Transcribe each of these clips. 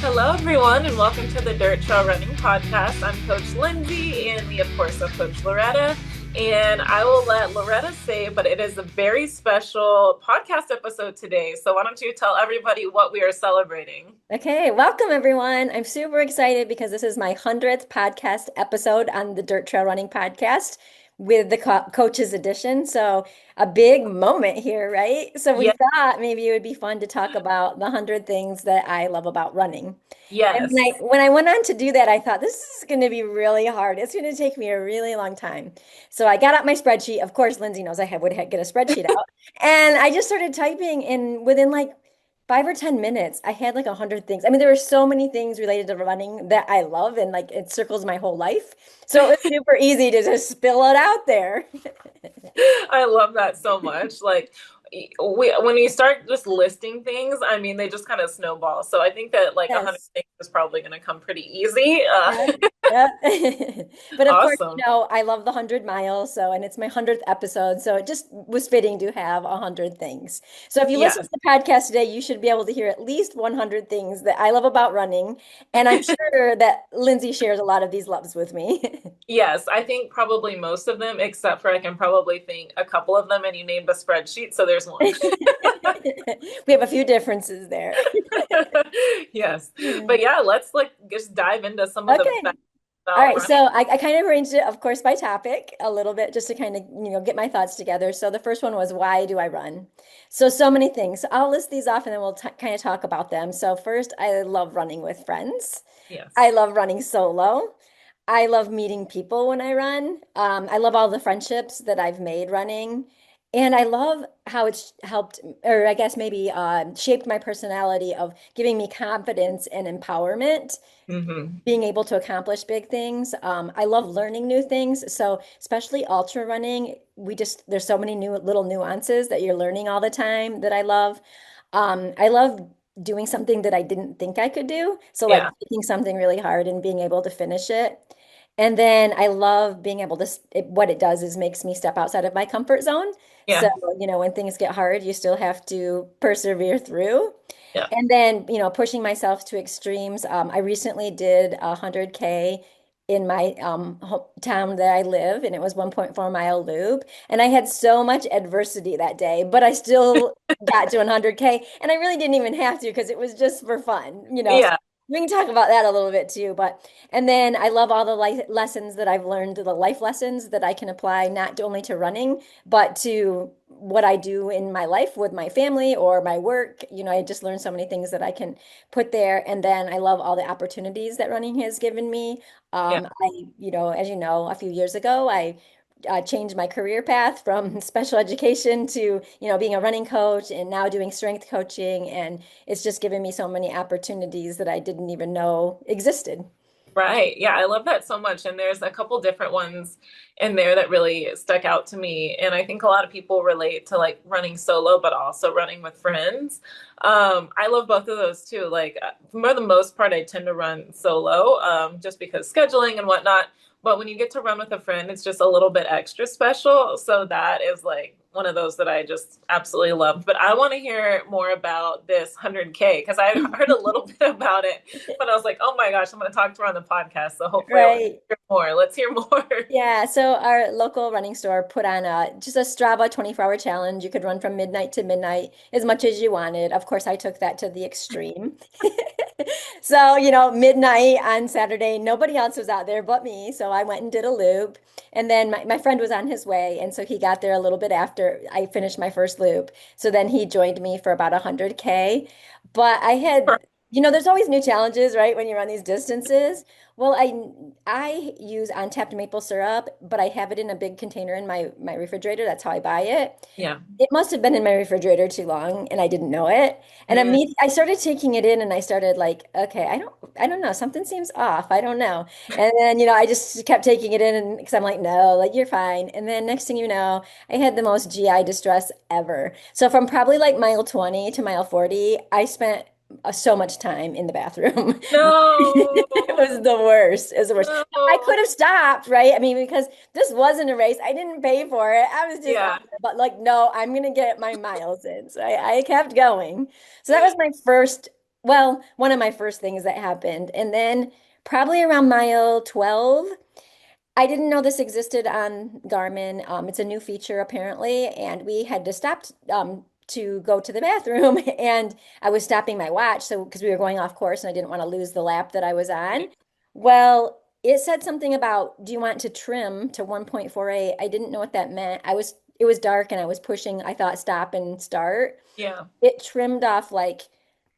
Hello, everyone, and welcome to the Dirt Trail Running Podcast. I'm Coach Lindsay, and we, of course, have Coach Loretta. And I will let Loretta say, but it is a very special podcast episode today. So why don't you tell everybody what we are celebrating? Okay, welcome everyone. I'm super excited because this is my 100th podcast episode on the Dirt Trail Running Podcast with the Coaches Edition. So, a big moment here, right? So, we Yeah, thought maybe it would be fun to talk about the 100 things that I love about running. And yes. when I went on to do that, I thought this is going to be really hard. It's going to take me a really long time. So, I got out my spreadsheet. Of course, Lindsay knows I would get a spreadsheet out. And I just started typing, and within like 5 or 10 minutes, I had like 100 things. I mean, there were so many things related to running that I love, and like it circles my whole life. So it was super easy to just spill it out there. I love that so much. Like, when you start just listing things, I mean, they just kind of snowball. So I think that like 100 Yes. things is probably going to come pretty easy. Yeah. Yeah. But of course, Awesome. I love the 100 miles. So, and it's my 100th episode. So it just was fitting to have 100 things. So if you listen Yes. to the podcast today, you should be able to hear at least 100 things that I love about running. And I'm sure that Lindsay shares a lot of these loves with me. Yes, I think probably most of them, except for I can probably think a couple of them, and you named a spreadsheet, so there's one. We have a few differences there. Yes. But yeah, let's like just dive into some of the Okay. facts All about right. running. So I kind of arranged it, of course, by topic a little bit just to kind of, get my thoughts together. So the first one was, why do I run? So many things. So I'll list these off and then we'll kind of talk about them. So first, I love running with friends. Yes. I love running solo. I love meeting people when I run. I love all the friendships that I've made running. And I love how it's helped, or I guess maybe shaped my personality of giving me confidence and empowerment, Hmm. being able to accomplish big things. I love learning new things. So, especially ultra running, there's so many new little nuances that you're learning all the time that I love. I love doing something that I didn't think I could do. So, like Yeah. taking something really hard and being able to finish it. And then I love being able to, what it does is makes me step outside of my comfort zone. So, Yeah. when things get hard, you still have to persevere through. Yeah. And then, pushing myself to extremes. I recently did 100K in my hometown that I live, and it was 1.4 mile loop. And I had so much adversity that day, but I still got to 100K. And I really didn't even have to because it was just for fun. So Yeah. we can talk about that a little bit too. And then I love all the life lessons that I've learned, the life lessons that I can apply not only to running, but to what I do in my life with my family or my work. I just learned so many things that I can put there. And then I love all the opportunities that running has given me. Yeah. As you know, a few years ago, I changed my career path from special education to, being a running coach and now doing strength coaching. And it's just given me so many opportunities that I didn't even know existed. Right. Yeah, I love that so much. And there's a couple different ones in there that really stuck out to me. And I think a lot of people relate to like running solo, but also running with friends. I love both of those too. Like for the most part, I tend to run solo, just because scheduling and whatnot. But when you get to run with a friend, it's just a little bit extra special. So that is like one of those that I just absolutely loved. But I want to hear more about this 100K because I heard a little bit about it, but I was like, oh my gosh, I'm going to talk to her on the podcast. So hopefully I'll Right. hear more. Let's hear more. Yeah, so our local running store put on just a Strava 24-hour challenge. You could run from midnight to midnight as much as you wanted. Of course, I took that to the extreme. So, midnight on Saturday, nobody else was out there but me. So I went and did a loop. And then my friend was on his way. And so he got there a little bit after I finished my first loop. So then he joined me for about 100K. But there's always new challenges, right, when you run these distances. Well, I use untapped maple syrup, but I have it in a big container in my refrigerator. That's how I buy it. Yeah. It must have been in my refrigerator too long and I didn't know it. And Mm, immediately I started taking it in and I started like, okay, I don't know, something seems off. I don't know. And then, I just kept taking it in and because I'm like, no, like you're fine. And then next thing you know, I had the most GI distress ever. So from probably like mile 20 to mile 40, I spent so much time in the bathroom. no, It was the worst. It was the worst. I no. could have stopped, right? I mean, because this wasn't a race. I didn't pay for it. I was just out Yeah. there, but like, no, I'm gonna get my miles in. So I kept going. So that was my first well, one of my first things that happened. And then probably around mile 12, I didn't know this existed on Garmin. It's a new feature apparently, and we had to stop to go to the bathroom, and I was stopping my watch, so because we were going off course, and I didn't want to lose the lap that I was on. Well, it said something about, do you want to trim to 1.48? I didn't know what that meant. It was dark, and I was pushing, I thought stop and start. Yeah. It trimmed off like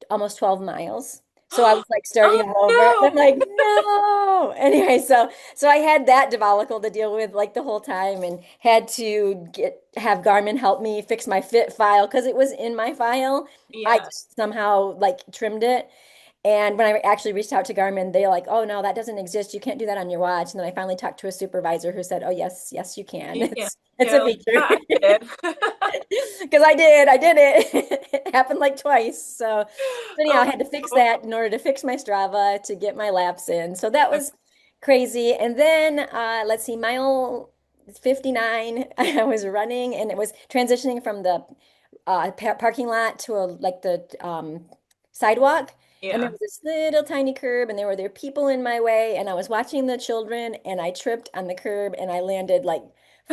almost 12 miles. So I was like starting Oh all over. And I'm no. like, no. Anyway, so I had that debacle to deal with like the whole time and had to get have Garmin help me fix my fit file because it was in my file. I Yeah. just somehow like trimmed it. And when I actually reached out to Garmin, they're like, "Oh no, that doesn't exist. You can't do that on your watch." And then I finally talked to a supervisor who said, "Oh yes, yes, you can. Yeah. It's a Yeah. Like, feature." yeah, I did. Because I did it. It happened like twice. So anyhow, I Oh had to fix no. that in order to fix my Strava to get my laps in. So that was crazy. And then let's see, mile 59, I was running and it was transitioning from the parking lot to like the sidewalk. And there Yeah. was this little tiny curb, and there were people in my way. And I was watching the children, and I tripped on the curb, and I landed like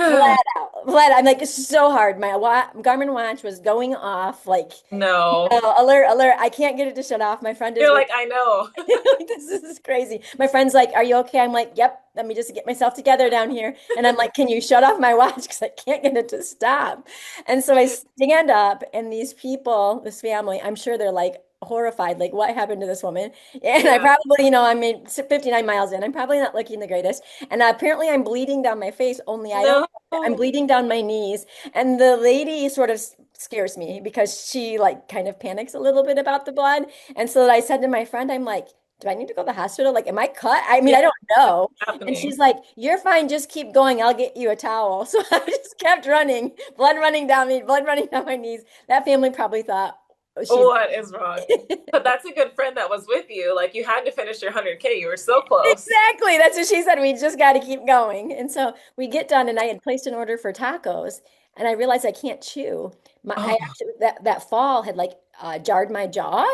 flat out, flat. I'm like so hard. My wa Garmin watch was going off, like No. alert, alert. I can't get it to shut off. My friend is You're with like, I know. like, this is crazy. My friend's like, "Are you okay?" I'm like, "Yep. Let me just get myself together down here." And I'm like, "Can you shut off my watch? Because I can't get it to stop." And so I stand up, and these people, this family, I'm sure they're like horrified, like, what happened to this woman? And I Yeah. probably, I mean, 59 miles in, I'm probably not looking the greatest. And apparently I'm bleeding down my face, only I don't, No. I'm bleeding down my knees. And the lady sort of scares me because she like kind of panics a little bit about the blood. And so I said to my friend, I'm like, do I need to go to the hospital? Like, am I cut? I mean, Yeah. I don't What's know. And happening? she's like, you're fine. Just keep going. I'll get you a towel. So I just kept running, blood running down me, blood running down my knees. That family probably thought, oh, she's What is wrong? But that's a good friend that was with you. Like you had to finish your 100K. You were so close. exactly. That's what she said. We just got to keep going. And so we get done, and I had placed an order for tacos, and I realized I can't chew. I Oh, actually that fall had like jarred my jaw.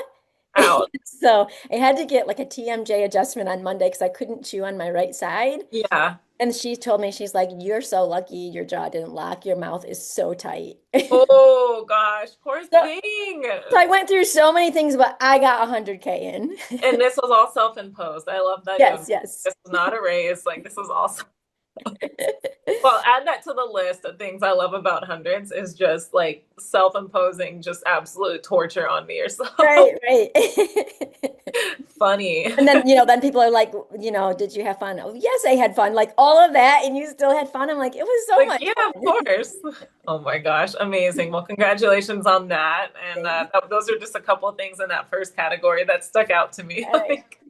out. So I had to get like a TMJ adjustment on Monday because I couldn't chew on my right side. Yeah. And she told me, she's like, "You're so lucky your jaw didn't lock. Your mouth is so tight." Oh gosh, poor So, thing. so I went through so many things, but I got 100K in. And this was all self-imposed. I love that Yes, you yes. this was not a race. Like this was all well, add that to the list of things I love about hundreds is just like self-imposing just absolute torture on me or so. Right, right. Funny. And then, then people are like, did you have fun? Oh, yes, I had fun. Like all of that, and you still had fun. I'm like, it was so Like, much yeah, of fun. course. Oh my gosh, amazing. Well, congratulations on that. And Thanks. those are just a couple of things in that first category that stuck out to me. All right. Like,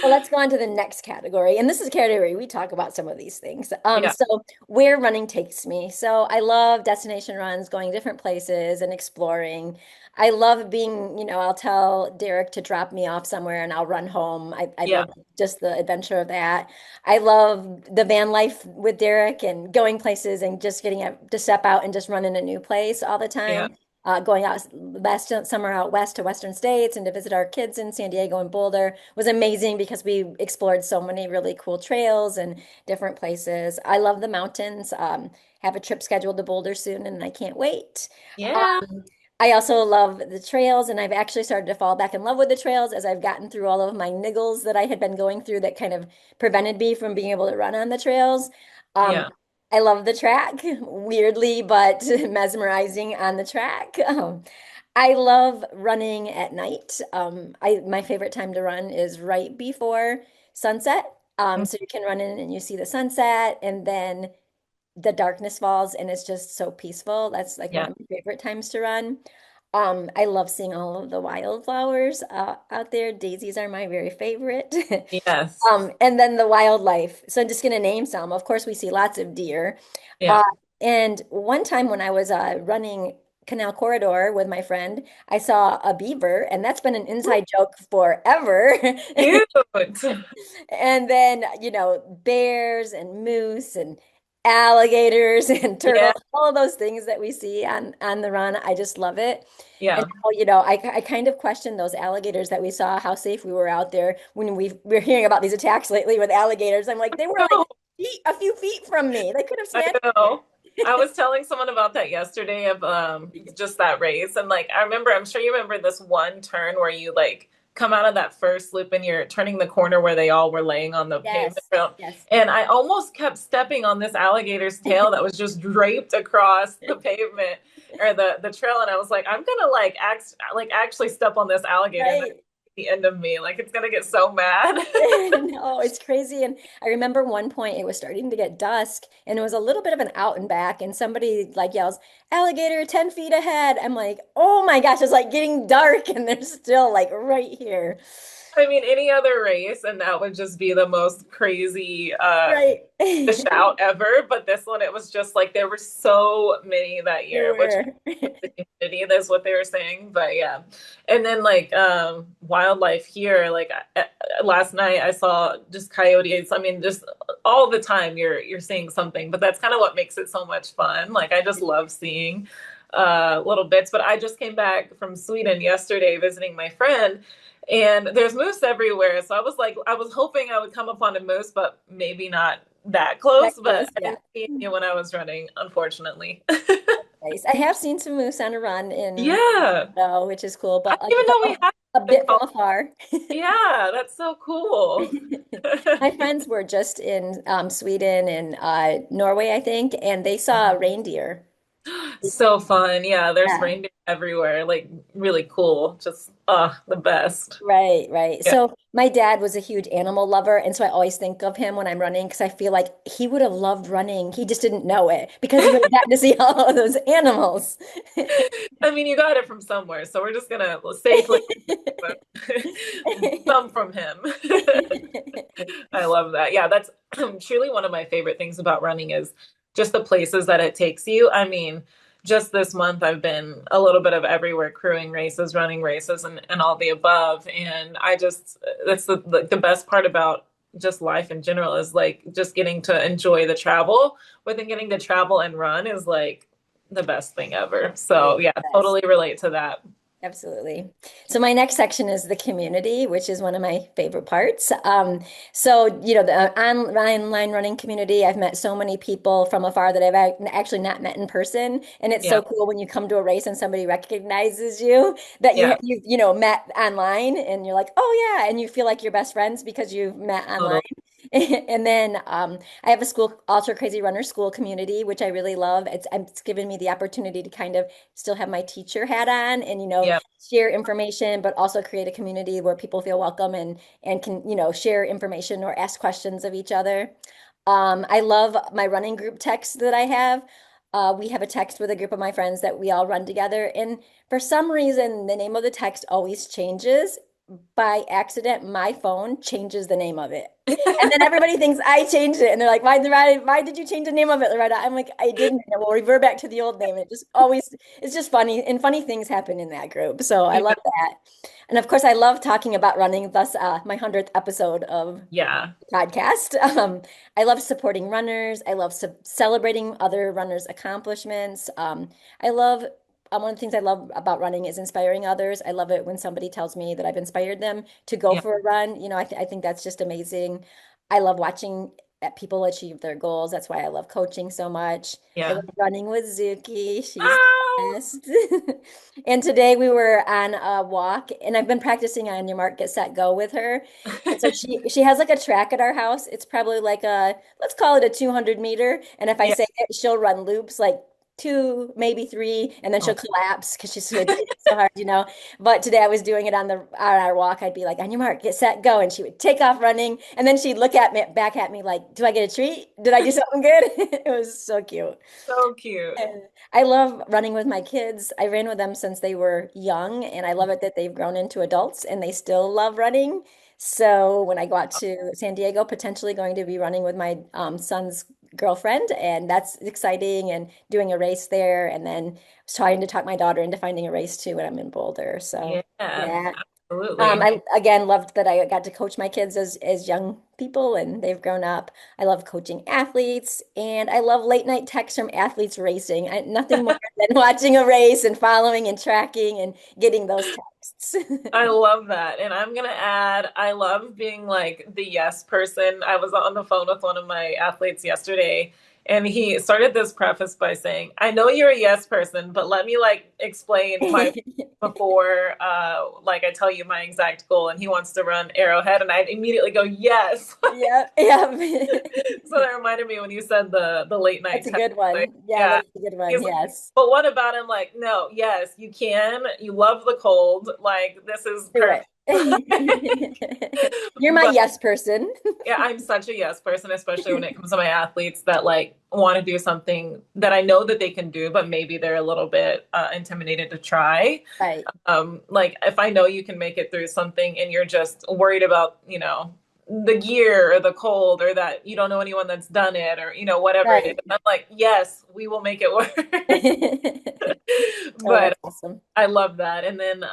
Well, let's go on to the next category. And this is a category we talk about some of these things. yeah, So where running takes me. So I love destination runs, going different places and exploring. I love being, I'll tell Derek to drop me off somewhere and I'll run home. I yeah, love just the adventure of that. I love the van life with Derek and going places and just to step out and just run in a new place all the yeah, time. Going out last summer out west to Western States and to visit our kids in San Diego and Boulder was amazing because we explored so many really cool trails and different places. I love the mountains. Have a trip scheduled to Boulder soon, and I can't wait. yeah, I also love the trails, and I've actually started to fall back in love with the trails as I've gotten through all of my niggles that I had been going through that kind of prevented me from being able to run on the trails. Um, yeah, I love the track, weirdly, but mesmerizing on the track. I love running at night. My favorite time to run is right before sunset. mm, So you can run in and you see the sunset, and then the darkness falls and it's just so peaceful. That's like one yeah. of my favorite times to run. I love seeing all of the wildflowers out there. Daisies are my very favorite. Yes, And then the wildlife. So I'm just going to name some. Of course, we see lots of deer. yeah. Uh, and one time when I was running Canal Corridor with my friend, I saw a beaver, and that's been an inside joke forever. Cute. And then, bears and moose and alligators and Yeah, turtles, all of those things that we see on the run. I just love it. And yeah. now, I kind of question those alligators that we saw, how safe we were out there when we're hearing about these attacks lately with alligators. I'm like, they were like a few feet from me. They could have I snatched me. know. I was telling someone about that yesterday of just that race. And like I remember, I'm sure you remember this one turn where you like come out of that first loop and you're turning the corner where they all were laying on the pavement. Yes, yes. And I almost kept stepping on this alligator's tail that was just draped across the pavement or the trail. And I was like, I'm gonna like actually step on this alligator and then Right. the end of me. Like it's gonna get so mad. No, it's crazy. And I remember one point it was starting to get dusk and it was a little bit of an out and back, and somebody like yells, alligator 10 feet ahead. I'm like, oh my gosh, it's like getting dark and they're still like right here. I mean, any other race, and that would just be the most crazy Right. shout ever. But this one, it was just like there were so many that There year, which were. the community, that's what they were saying. But yeah. And then like wildlife here, like last night I saw just coyotes. I mean, just all the time you're seeing something, but that's kind of what makes it so much fun. Like I just love seeing little bits. But I just came back from Sweden yesterday visiting my friend, and there's moose everywhere. So I was like, I was hoping I would come upon a moose, but maybe not that That close. But close, I yeah. didn't see any when I was running, unfortunately. Nice. I have seen some moose on a run in Yeah. which is cool, I but like didn't even know we had a the bit from color. afar. Yeah, that's so cool. My friends were just in Sweden and Norway, I think, and they saw reindeer. So fun. Yeah, there's Yeah. reindeer everywhere. Like really cool. Just the best. Right, right. Yeah. So my dad was a huge animal lover, and so I always think of him when I'm running because I feel like he would have loved running. He just didn't know it because he would have gotten to see all of those animals. I mean, you got it from somewhere, so we're just gonna safely some from him. I love that. Yeah, that's truly one of my favorite things about running is just the places that it takes you. I mean, just this month I've been a little bit of everywhere, crewing races, running races, and all the above. And I just that's the best part about just life in general is like just getting to enjoy the travel. But then getting to travel and run is like the best thing ever. So Right. yeah, Yes. totally relate to that. Absolutely. So my next section is the community, which is one of my favorite parts. The online running community, I've met so many people from afar that actually not met in person, and it's Yeah, so cool when you come to a race and somebody recognizes you that yeah, met online, and you're like, oh yeah, and you feel like you're best friends because you've met online. totally. And then I have a school, Ultra Crazy Runner school community, which I really love. It's given me the opportunity to kind of still have my teacher hat on and, Yeah, share information, but also create a community where people feel welcome and can, share information or ask questions of each other. I love my running group text that I have. We have a text with a group of my friends that we all run together. And for some reason, the name of the text always changes. By accident, my phone changes the name of it. And then everybody thinks I changed it. And they're like, why did you change the name of it, Loretta? I'm like, I didn't. And we'll revert back to the old name. It's just funny. And funny things happen in that group. So I love that. And of course, I love talking about running, thus my 100th episode of yeah, podcast. I love supporting runners. I love celebrating other runners' accomplishments. I love One of the things I love about running is inspiring others. I love it when somebody tells me that I've inspired them to go yeah, for a run. I think that's just amazing. I love watching people achieve their goals. That's why I love coaching so much. I yeah. love running with Zuki. She's Ow! the best. And today we were on a walk, and I've been practicing on your mark, get set, go with her. And so she has like a track at our house. It's probably like let's call it a 200 meter. And if I Yeah. say it, she'll run loops like two, maybe three, and then she'll Oh, collapse because she's hitting so hard. But today I was doing it on our walk. I'd be like, on your mark, get set, go, and she would take off running, and then she'd look at me back at me like, do I get a treat? Did I do something good? It was so cute. so cute. And I love running with my kids. I ran with them since they were young, and I love it that they've grown into adults and they still love running. So when I go out to San Diego, potentially going to be running with my son's girlfriend, and that's exciting, and doing a race there, and then trying to talk my daughter into finding a race too when I'm in Boulder. So Yeah. yeah. Absolutely. I again loved that I got to coach my kids as young people and they've grown up. I love coaching athletes and I love late night texts from athletes racing. Nothing more than watching a race and following and tracking and getting those texts. I love that. And I'm gonna add, I love being like the yes person. I was on the phone with one of my athletes yesterday, and he started this preface by saying, I know you're a yes person, but let me like explain my before like I tell you my exact goal. And he wants to run Arrowhead, and I immediately go, yes. Yeah, yeah. So that reminded me when you said the late night That's a text. good one. Like, Yeah, yeah. that's a good one. He's like, Yes. but what about him? Like, no, yes, you can. You love the cold. Like, this is Do perfect. it. You're my But yes person. yeah, I'm such a yes person, especially when it comes to my athletes that like want to do something that I know that they can do, but maybe they're a little bit intimidated to try. Right, Like if I know you can make it through something and you're just worried about, the gear or the cold or that you don't know anyone that's done it or, whatever it is. right. I'm like, yes, we will make it work. Oh, But that's awesome. I love that. And then,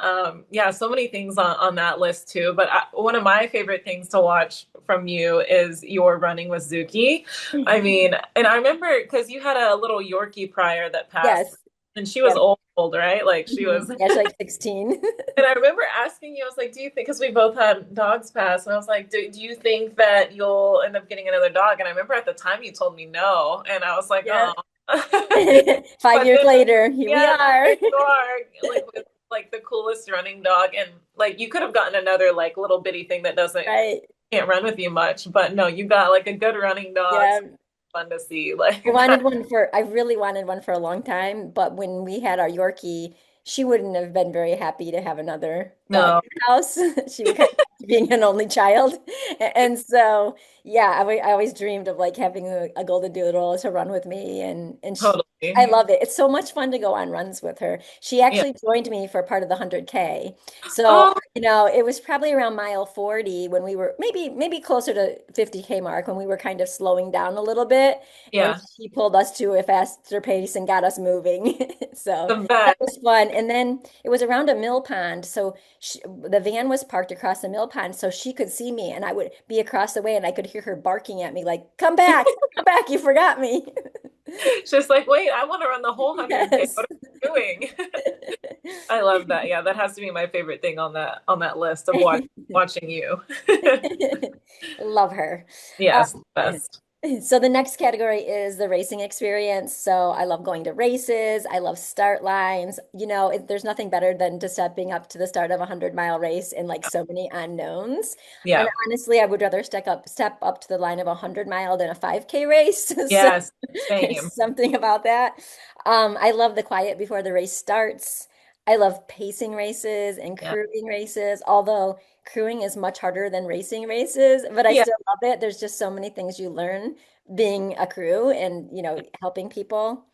yeah, so many things on that list too. But one of my favorite things to watch from you is your running with Zuki. I mean, and I remember because you had a little Yorkie prior that passed, Yes. and she was Yep. old, right? Like she was. Yeah, she's like 16. And I remember asking you, I was like, do you think, because we both had dogs pass, and I was like, do you think that you'll end up getting another dog? And I remember at the time you told me no, and I was like, Yeah. oh. 5 years But then, later, here we yeah, are. there you are, like with like the coolest running dog, and like you could have gotten another like little bitty thing that doesn't Right. can't run with you much, but no, you got like a good running dog. So Yeah. fun to see, like I really wanted one for a long time, but when we had our Yorkie, she wouldn't have been very happy to have another dog no, in the house. She would kind of being an only child. And so, yeah, I always dreamed of like having a golden doodle to run with me and I totally, love it. It's so much fun to go on runs with her. She yeah. actually joined me for part of the 100K. So, Oh, it was probably around mile 40 when we were maybe closer to 50K mark when we were kind of slowing down a little bit and yeah, she pulled us to a faster pace and got us moving. So the that best. was fun. And then it was around a mill pond. So the van was parked across the mill pond so she could see me and I would be across the way and I could hear her barking at me like, come back, you forgot me. Just like, wait, I want to run the whole 100K. Yes. What are we doing? I love that. Yeah, that has to be my favorite thing on that list of watching you. Love her. Yes, best. So the next category is the racing experience. So I love going to races. I love start lines. There's nothing better than to stepping up to the start of a 100-mile race and like so many unknowns. And Yeah. honestly, I would rather step up to the line of a 100-mile than a 5K race. So Yes. Same. there's something about that. I love the quiet before the race starts. I love pacing races and Yeah. crewing races, although crewing is much harder than racing races, but I Yeah. still love it. There's just so many things you learn being a crew and, helping people.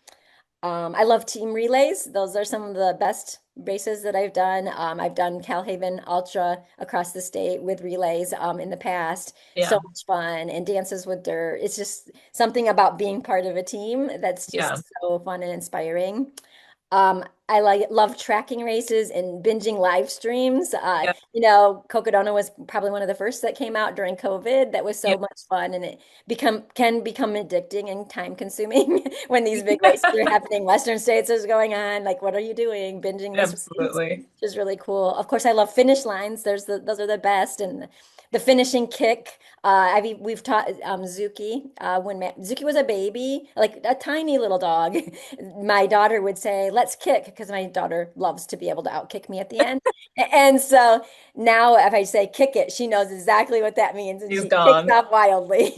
I love team relays. Those are some of the best races that I've done. I've done Calhaven Ultra across the state with relays in the past. So Yeah. much fun and dances with dirt. It's just something about being part of a team that's Yeah. just so fun and inspiring. I love tracking races and binging live streams. Yeah. Cocodona was probably one of the first that came out during COVID. That was Yeah. so much fun, and it can become addicting and time consuming when these big races are happening. Western States is going on. Like, what are you doing? Binging this race, Absolutely. which is really cool. Of course, I love finish lines. Those are the best, and the finishing kick. We've taught Zuki when Zuki was a baby, like a tiny little dog. My daughter would say, "Let's kick," because my daughter loves to be able to outkick me at the end. And so now, if I say "kick it," she knows exactly what that means, and He's she kicks gone. off wildly.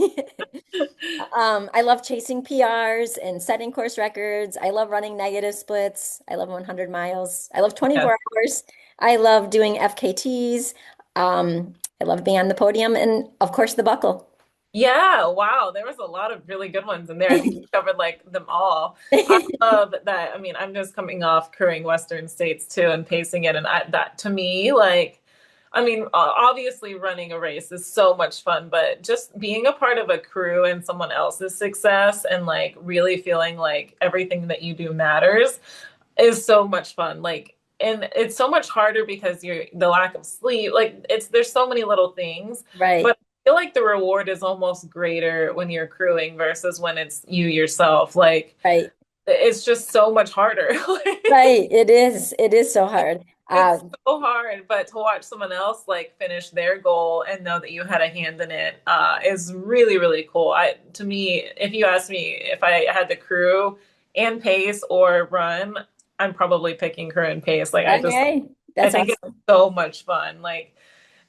I love chasing PRs and setting course records. I love running negative splits. I love 100 miles. I love Yes. 24 hours. I love doing FKTs. I love being on the podium and, of course, the buckle. Yeah, wow. There was a lot of really good ones in there. I think you covered like them all. I love that. I mean, I'm just coming off crewing Western States too and pacing it. And that to me, like, I mean, obviously running a race is so much fun, but just being a part of a crew and someone else's success and like really feeling like everything that you do matters is so much fun. Like, and it's so much harder because you're the lack of sleep. Like there's so many little things, Right, but I feel like the reward is almost greater when you're crewing versus when it's you yourself. Like right, it's just so much harder. right. It is. It is so hard. It's so hard, but to watch someone else like finish their goal and know that you had a hand in it is really, really cool. To me, if you ask me if I had to crew and pace or run, I'm probably picking crew and pace. Like Okay. I That's think it's awesome. so much fun. Like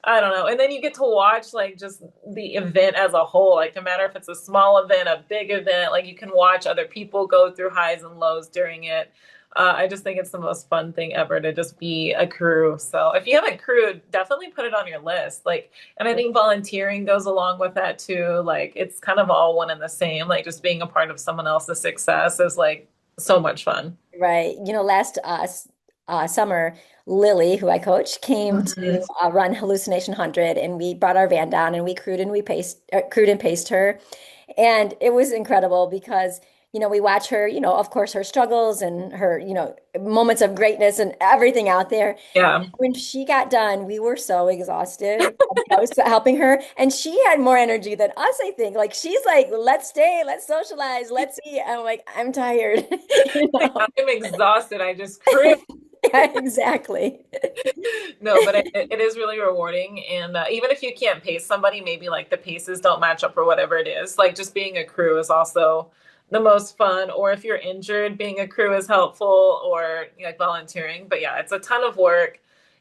I don't know. And then you get to watch like just the event as a whole. Like no matter if it's a small event, a big event, like you can watch other people go through highs and lows during it. I just think it's the most fun thing ever to just be a crew. So if you haven't crewed, definitely put it on your list. Like, and I think volunteering goes along with that too. Like it's kind of all one and the same. Like just being a part of someone else's success is like so much fun. Right. Last summer, Lily, who I coach, came to Mhm. run Hallucination 100, and we brought our van down and we crewed and paced her. And it was incredible because, we watch her, of course, her struggles and her, moments of greatness and everything out there. Yeah. When she got done, we were so exhausted. I was helping her, and she had more energy than us, I think. Like she's like, let's stay, let's socialize, let's eat. I'm like, I'm tired. You Like, know? I'm exhausted. I just crew. Yeah, exactly. No, but it is really rewarding. And even if you can't pace somebody, maybe like the paces don't match up or whatever it is, like just being a crew is also the most fun. Or if you're injured, being a crew is helpful or like volunteering. But yeah, it's a ton of work.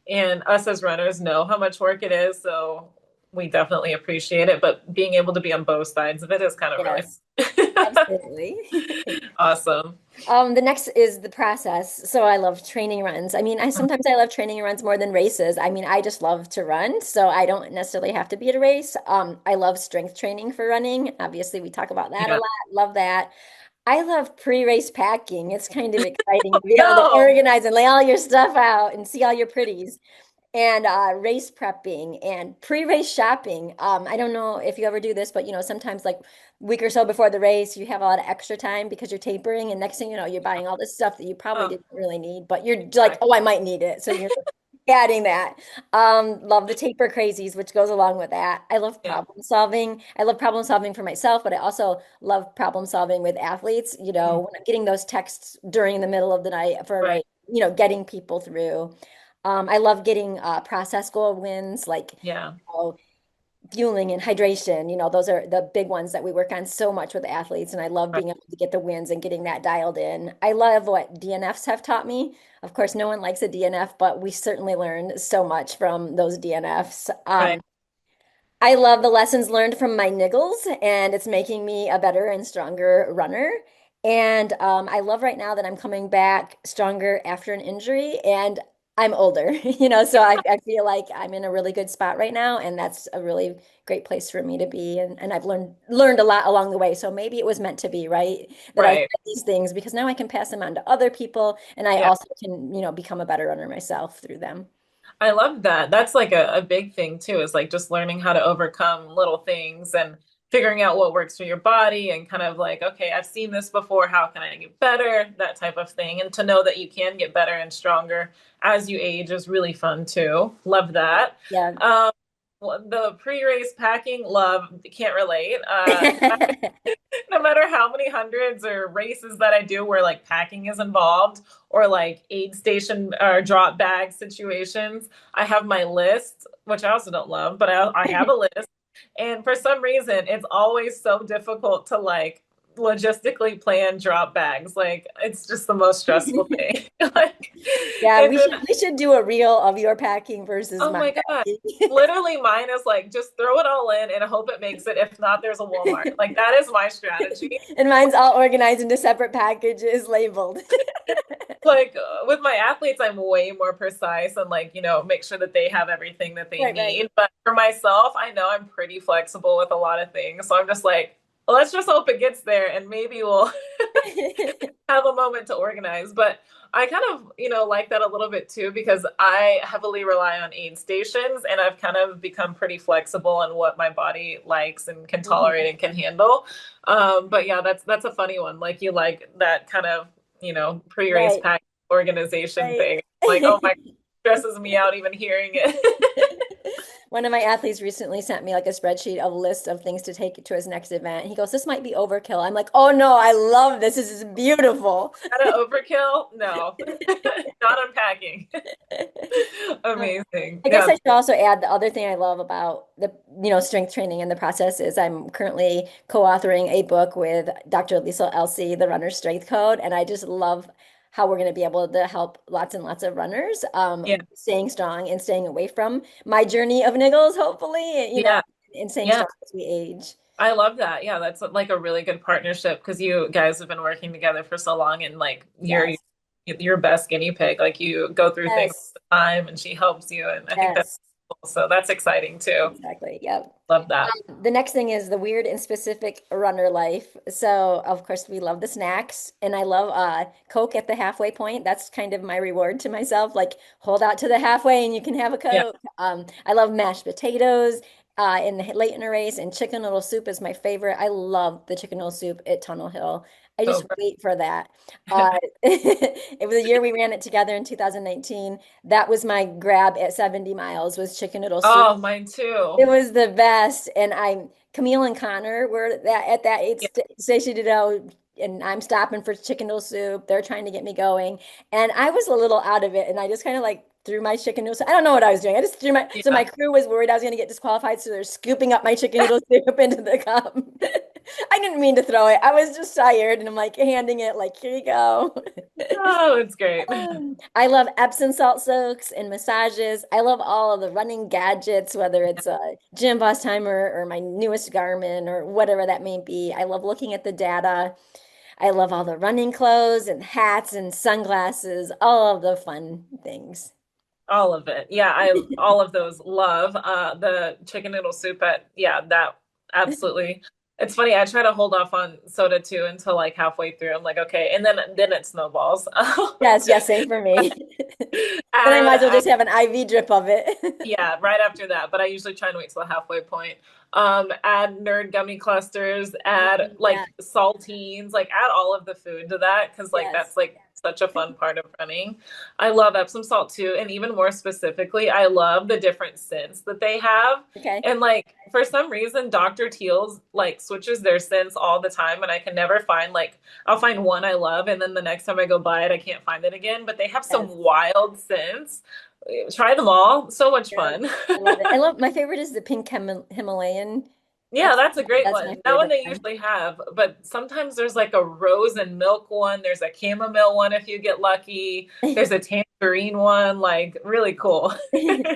And us as runners know how much work it is. So we definitely appreciate it. But being able to be on both sides of it is kind of really Yes, absolutely. awesome. The next is the process. So I love training runs. I mean, I love training runs more than races. I mean, I just love to run, so I don't necessarily have to be at a race. I love strength training for running. Obviously, we talk about that a Yeah. lot. Love that. I love pre-race packing. It's kind of exciting to be able to No. organize and lay all your stuff out and see all your pretties. And race prepping and pre-race shopping. I don't know if you ever do this, but sometimes like week or so before the race, you have a lot of extra time because you're tapering, and next thing you know, you're buying all this stuff that you probably Oh, didn't really need, but you're like, oh, I might need it. So you're adding that. Love the taper crazies, which goes along with that. I love yeah. problem solving. I love problem solving for myself, but I also love problem solving with athletes. When I'm getting those texts during the middle of the night for a Right. race, getting people through. I love getting process goal wins like Yeah. fueling and hydration. Those are the big ones that we work on so much with the athletes, and I love Right. being able to get the wins and getting that dialed in. I love what DNFs have taught me. Of course, no one likes a DNF, but we certainly learned so much from those DNFs. Right. I love the lessons learned from my niggles, and it's making me a better and stronger runner. And I love right now that I'm coming back stronger after an injury, and I'm older, so I feel like I'm in a really good spot right now, and that's a really great place for me to be. And I've learned a lot along the way. So maybe it was meant to be, right? That I had Right. these things because now I can pass them on to other people, and I Yeah. also can, become a better runner myself through them. I love that. That's like a big thing too, is like just learning how to overcome little things and figuring out what works for your body and kind of like, okay, I've seen this before. How can I get better? That type of thing. And to know that you can get better and stronger as you age is really fun too. Love that. Yeah. Um, the pre-race packing, love, can't relate. No matter how many hundreds or races that I do where like packing is involved or like aid station or drop bag situations, I have my list, which I also don't love, but I have a list. And for some reason, it's always so difficult to like logistically plan drop bags. Like it's just the most stressful thing. Like Yeah, it we should do a reel of your packing versus oh my my God. packing. Literally, mine is like just throw it all in and hope it makes it. If not, there's a Walmart. Like that is my strategy. And mine's all organized into separate packages labeled. Like with my athletes, I'm way more precise and like, make sure that they have everything that they Right, right. need. But for myself, I know I'm pretty flexible with a lot of things. So I'm just like, well, let's just hope it gets there and maybe we'll have a moment to organize. But I kind of, like that a little bit too, because I heavily rely on aid stations and I've kind of become pretty flexible on what my body likes and can tolerate Mhm. and can handle. But yeah, that's a funny one. Like you like that kind of, pre-race Right. pack. organization Right. thing. Like, oh my, stresses me out even hearing it. One of my athletes recently sent me like a spreadsheet of a list of things to take to his next event. He goes, "This might be overkill." I'm like, "Oh no, I love this. This is beautiful." Is that an overkill? No, not unpacking. Amazing. I guess Yeah, I should also add the other thing I love about the, strength training and the process is I'm currently co-authoring a book with Dr. Lisa Elsey, The Runner's Strength Code, and I just love how we're going to be able to help lots and lots of runners yeah, staying strong and staying away from my journey of niggles, hopefully, yeah, and staying yeah. strong as we age. I love that. Yeah, that's like a really good partnership because you guys have been working together for so long and like you're Yes, your best guinea pig. Like you go through things yes, all the time and she helps you. And I think that's yes, cool. So that's exciting too. exactly. Yep. Love that. The next thing is the weird and specific runner life. So, of course, we love the snacks, and I love Coke at the halfway point. That's kind of my reward to myself. Like, hold out to the halfway, and you can have a Yeah. Coke. I love mashed potatoes late in the race, and chicken noodle soup is my favorite. I love the chicken noodle soup at Tunnel Hill. I So just wait for that. It was a year we ran it together in 2019. That was my grab at 70 miles was chicken noodle soup. oh, mine It too. was the best. And Camille and Connor were at that aid Yeah. station to know, and I'm stopping for chicken noodle soup. They're trying to get me going. And I was a little out of it. And I just kind of like threw my chicken noodle soup. I don't know what I was doing. I just threw so my Yeah. crew was worried I was going to get disqualified. So they're scooping up my chicken noodle soup into the cup. I didn't mean to throw it. I was just tired. And I'm like handing it, like, here you go. Oh, it's great. I love Epsom salt soaks and massages. I love all of the running gadgets, whether it's a Gym Boss timer or my newest Garmin or whatever that may be. I love looking at the data. I love all the running clothes and hats and sunglasses, all of the fun things. All of it. Yeah, I all of those love. The chicken noodle soup at yeah, that absolutely. It's funny, I try to hold off on soda too until like halfway through. I'm like, okay, and then it snowballs. Yes, yes, same for me. Then I might as well Add just have an IV drip of it. yeah, right after that. But I usually try and wait till the halfway point. Add nerd gummy clusters, add Yeah, like saltines, like add all of the food to that because like yes. that's like such a fun part of running. I love Epsom salt too, and even more specifically, I love the different scents that they have. Okay. And like for some reason, Dr. Teal's like switches their scents all the time, and I can never find like I'll find one I love, and then the next time I go buy it, I can't find it again. But they have some Yes. wild scents. Try them all. So much Yes. fun. I love it. I love my favorite is the pink Himalayan. Yeah, that's a great That's my one. That one favorite they one. usually have, but sometimes there's like a rose and milk one. There's a chamomile one if you get lucky. There's a tangerine one, like really cool.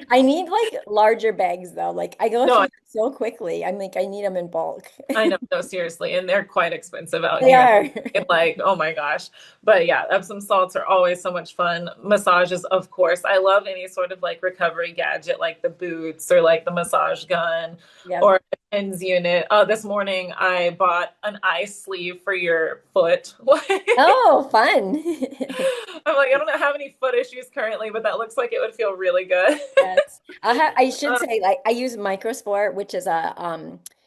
I need like larger bags though. Like I go through No, them so quickly. I'm like, I need them in bulk. I know, no, seriously, and they're quite expensive out They here. are. It's like, oh my gosh. But yeah, Epsom salts are always so much fun. Massages, of course. I love any sort of like recovery gadget, like the boots or like the massage gun Yep. or a TENS unit. This morning I bought an ice sleeve for your foot. Oh, fun. I'm like, I don't have any foot issues currently, but that looks like it would feel really good. Yes. I should Uh, say like I use Microsport, which is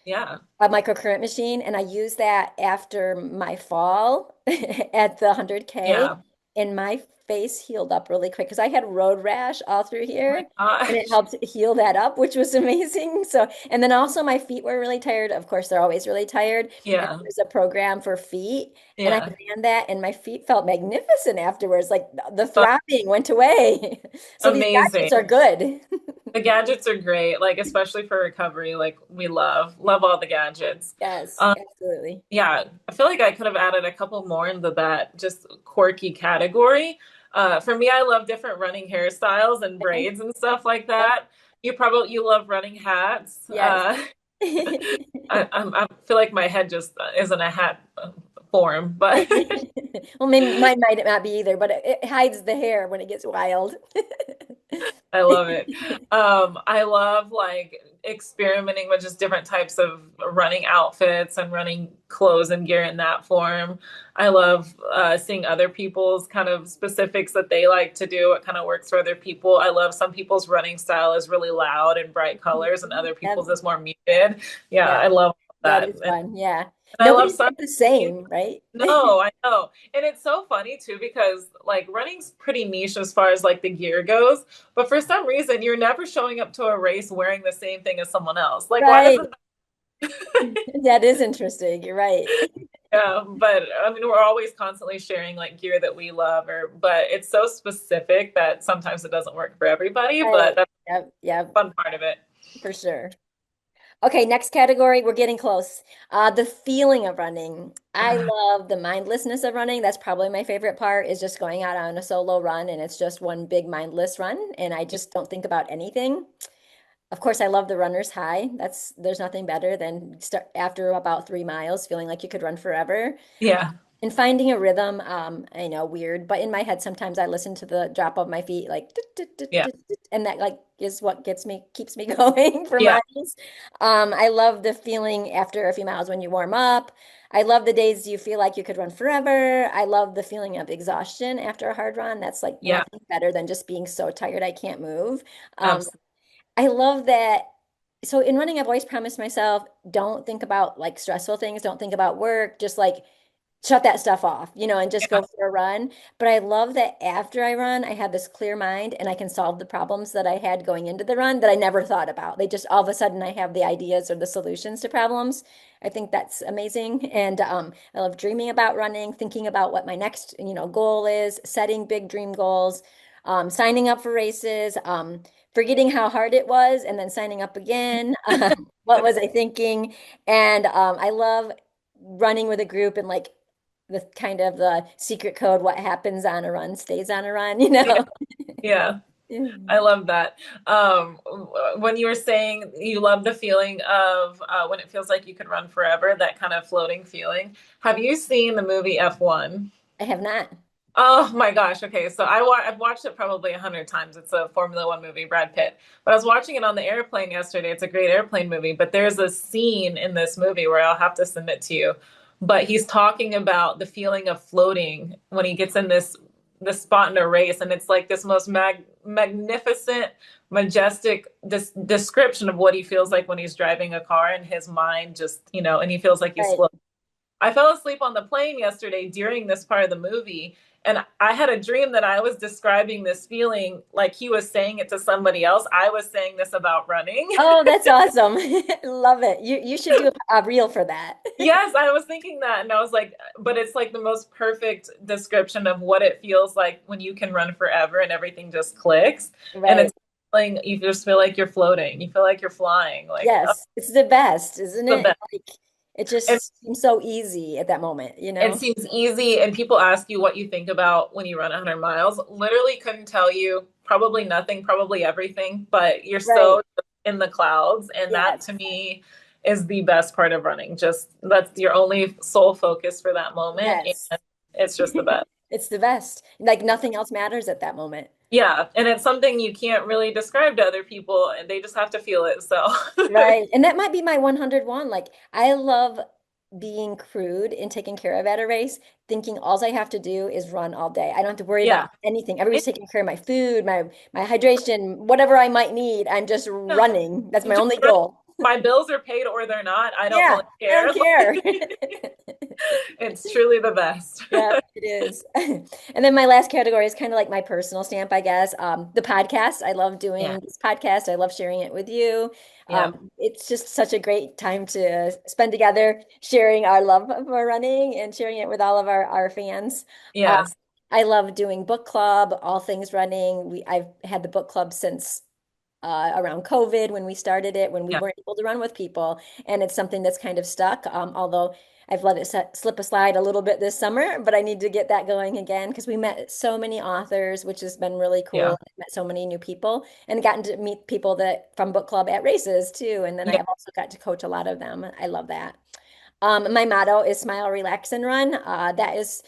yeah, a microcurrent machine, and I use that after my fall at the 100K, yeah. and my face healed up really quick because I had road rash all through Oh my here, and it gosh. helped heal that up, which was amazing. So, and then also my feet were really tired. Of course, they're always really tired, and Yeah, there's a program for feet, and I yeah. ran that, and my feet felt magnificent afterwards. Like the throbbing went away. So these gadgets Amazing. are good. The gadgets are great, like especially for recovery. Like we love all the gadgets. Yes, Um, absolutely. yeah, I feel like I could have added a couple more into that just quirky category. For me, I love different running hairstyles and Okay. braids and stuff like Yep. that. You love running hats. Yes. I feel like my head just isn't a hat form, but Well, maybe mine might not be either, but it hides the hair when it gets wild. I love it. I love like experimenting with just different types of running outfits and running clothes and gear in that form. I love seeing other people's kind of specifics that they like to do, what kind of works for other people. I love some people's running style is really loud and bright colors, and other people's Yep. is more muted. Yeah, Yeah, I love that that. is And fun. Yeah. And I love Nobody's sun. quite the same, right? No, I know. And it's so funny too because like running's pretty niche as far as like the gear goes, but for some reason you're never showing up to a race wearing the same thing as someone else. Like why Right. doesn't That is interesting. You're right. yeah, but I mean we're always constantly sharing like gear that we love or but it's so specific that sometimes it doesn't work for everybody, Right. but that's Yep. Yep. the fun part of it. For sure. Okay, next category. We're getting close. The feeling of running. I Uh, love the mindlessness of running. That's probably my favorite part is just going out on a solo run and it's just one big mindless run and I just don't think about anything. Of course, I love the runner's high. There's nothing better than start after about 3 miles feeling like you could run forever. yeah. And finding a rhythm, I know, weird, but in my head sometimes I listen to the drop of my feet like "Tut, tut, tut, Yeah. tut, tut," and that like is what keeps me going for Yeah. miles. I love the feeling after a few miles when you warm up. I love the days you feel like you could run forever. I love the feeling of exhaustion after a hard run. That's like Yeah. nothing better than just being so tired I can't move. Um, Absolutely. I love that. So in running, I've always promised myself, don't think about like stressful things, don't think about work, just like shut that stuff off, and just Yeah. go for a run. But I love that after I run, I have this clear mind and I can solve the problems that I had going into the run that I never thought about. They just all of a sudden I have the ideas or the solutions to problems. I think that's amazing. And I love dreaming about running, thinking about what my next, goal is, setting big dream goals, signing up for races, forgetting how hard it was and then signing up again. What was I thinking? And I love running with a group and like the kind of the secret code, what happens on a run stays on a run, Yeah. Yeah. I Yeah. love that. When you were saying you love the feeling of when it feels like you could run forever, that kind of floating feeling. Have you seen the movie F1? I have not. Oh my gosh. Okay. So I've watched it probably 100 times. It's a Formula One movie, Brad Pitt. But I was watching it on the airplane yesterday. It's a great airplane movie. But there's a scene in this movie where I'll have to submit to you. But he's talking about the feeling of floating when he gets in this spot in a race, and it's like this most magnificent, majestic description of what he feels like when he's driving a car, and his mind just and he feels like he's Right. floating. I fell asleep on the plane yesterday during this part of the movie, and I had a dream that I was describing this feeling like he was saying it to somebody else. I was saying this about running. Oh, that's awesome. Love it. You should do a reel for that. Yes, I was thinking that, and I was like, but it's like the most perfect description of what it feels like when you can run forever and everything just clicks. And Right. it's like you just feel like you're floating. You feel like you're flying. Like oh, Yes. It's the best, isn't the it? best. Like it And just seems so easy at that moment, you it know? seems easy, and people ask you what you think about when you run 100 miles. Literally couldn't tell you. Probably nothing, probably everything, but you're Right. so in the clouds. And that Yes. to me is the best part of running. Just that's your only sole focus for that moment. Yes. And it's just the best. It's the best. Like nothing else matters at that moment. Yeah. And it's something you can't really describe to other people, and they just have to feel it. So, Right. And that might be my 101. Like, I love being crewed and taken care of at a race, thinking all I have to do is run all day. I don't have to worry about yeah. anything. It, Everybody's taking care of my food, my hydration, whatever I might need. I'm just running. That's my just only goal. my bills are paid or they're not. I don't Yeah, really I don't care. care. It's truly the best. Yeah, it is. And then my last category is kind of like my personal stamp, I guess. The podcast. I love Yeah. doing this podcast. I love sharing it with you. Yeah. It's just such a great time to spend together, sharing our love for running and sharing it with all of our fans. Uh, Yes. I love doing book club, all things running. I've had the book club since around COVID when we started it, when we Yeah. weren't able to run with people. And it's something that's kind of stuck, although I've let it slip a slide a little bit this summer, but I need to get that going again because we met so many authors, which has been really cool. Yeah. I've met so many new people and gotten to meet people that from book club at races too. And then Yeah. I've also got to coach a lot of them. I love that. My motto is smile, relax, and run. That is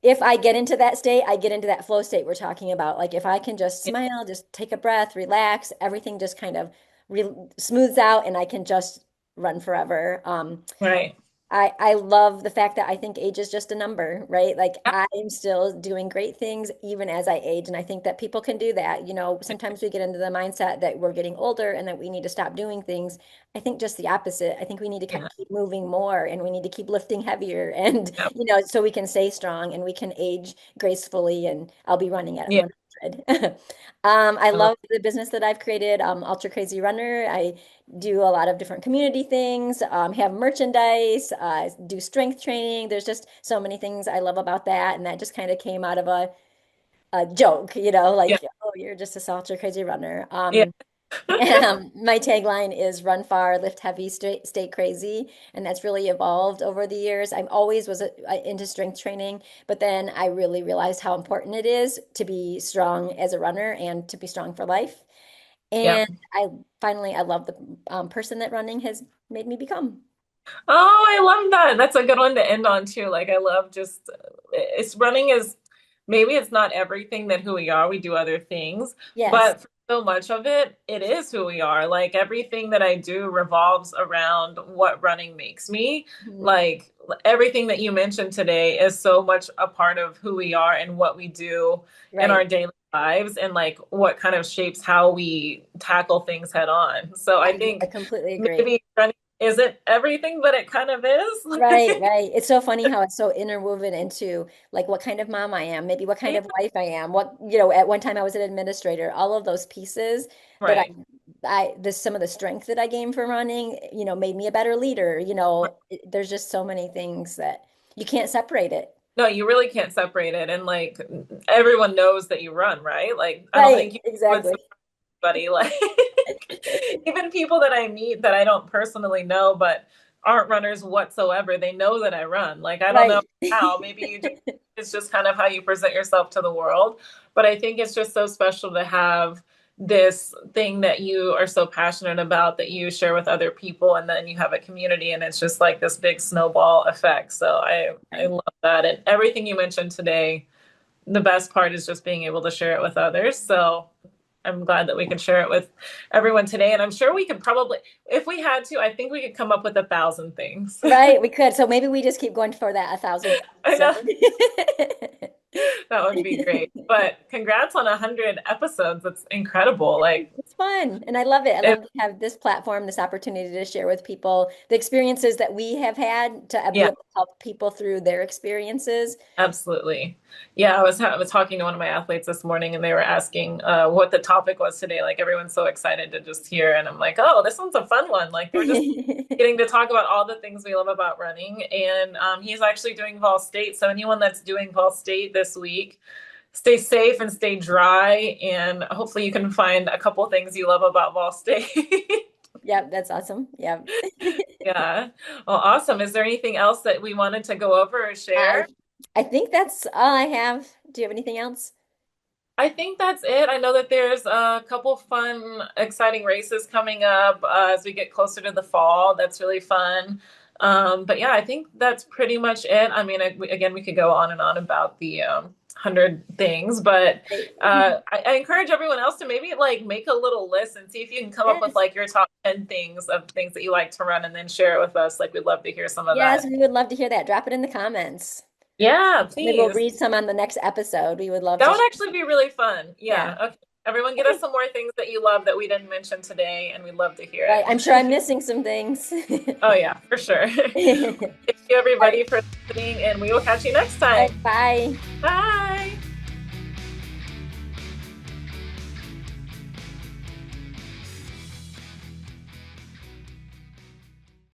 if I get into that state, I get into that flow state we're talking about. Like if I can just Yeah. smile, just take a breath, relax, everything just kind of re smooths out and I can just run forever. Right. I love the fact that I think age is just a number, right? Like I am still doing great things even as I age. And I think that people can do that. Sometimes we get into the mindset that we're getting older and that we need to stop doing things. I think just the opposite. I think we need to Yeah. keep moving more and we need to keep lifting heavier and, Yeah. so we can stay strong and we can age gracefully and I'll be running at Yeah. 100. I I love- love the business that I've created, Ultra Crazy Runner. I do a lot of different community things, have merchandise, do strength training. There's just so many things I love about that. And that just kind of came out of a joke, Yeah. like, oh, you're just a salter crazy runner. Yeah. My tagline is run far, lift heavy, stay crazy. And that's really evolved over the years. I always was into strength training, but then I really realized how important it is to be strong as a runner and to be strong for life. Yeah. And I love the person that running has made me become. Oh, I love that. That's a good one to end on too. Like I love just it's running is maybe it's not everything that who we are. We do other things, Yes. but for so much of it, it is who we are. Like everything that I do revolves around what running makes me. Mhm. Like everything that you mentioned today is so much a part of who we are and what we do in Right. our daily lives and like what kind of shapes how we tackle things head on. So I I think completely agree. maybe running isn't everything, but it kind of Right, is. right. It's so funny how it's so interwoven into like what kind of mom I am, maybe what kind Yeah, of wife I am, at one time I was an administrator, all of those pieces that right. some of the strength that I gained from running, made me a better leader. There's just so many things that you can't separate it. No, you really can't separate it. And like everyone knows that you run, right? Like I don't Right, think you would exactly. somebody like even people that I meet that I don't personally know but aren't runners whatsoever, they know that I run. Like I don't know Right. how, maybe you just it's just kind of how you present yourself to the world. But I think it's just so special to have this thing that you are so passionate about that you share with other people and then you have a community and it's just like this big snowball effect. So I Right. love that. And everything you mentioned today, the best part is just being able to share it with others. So I'm glad that we could share it with everyone today. And I'm sure we could probably, if we had to, I think we could come up with 1,000 things. Right, we could. So maybe we just keep going for that 1,000th I episode. know that would be great. But congrats on 100 episodes. That's incredible. Like, It's fun. And I love it. I it, love to have this platform, this opportunity to share with people the experiences that we have had to be yeah. able to help people through their experiences. Absolutely. Yeah, I was talking to one of my athletes this morning and they were asking what the topic was today. Like everyone's so excited to just hear and I'm like, "Oh, this one's a fun one." Like we're just getting to talk about all the things we love about running and he's actually doing Vol State. So anyone that's doing Vol State this week, stay safe and stay dry and hopefully you can find a couple things you love about Vol State. Yep, that's awesome. Yep. Yeah. Well, awesome. Is there anything else that we wanted to go over or I share? I think that's all I have. Do you have anything else? I think that's it. I know that there's a couple fun, exciting races coming up as we get closer to the fall. That's really fun. But yeah, I think that's pretty much it. I mean, again, we could go on and on about the 100 things, but Right. I encourage everyone else to maybe like make a little list and see if you can come up with Yes. like your top 10 things of things that you like to run and then share it with us. Like, we'd love to hear some of Yes, that. we would love to hear that. Drop it in the comments. Yeah, Maybe we'll please. read some on the next episode. We would love That to would share. actually be really fun. Yeah. Yeah. Okay. Everyone, get us Okay. some more things that you love that we didn't mention today, and we'd love to hear Right. I'm sure I'm it. missing some things. Oh, yeah, for sure. Thank All you, right. everybody, for listening, and we will catch you next All time. right. Bye. Bye.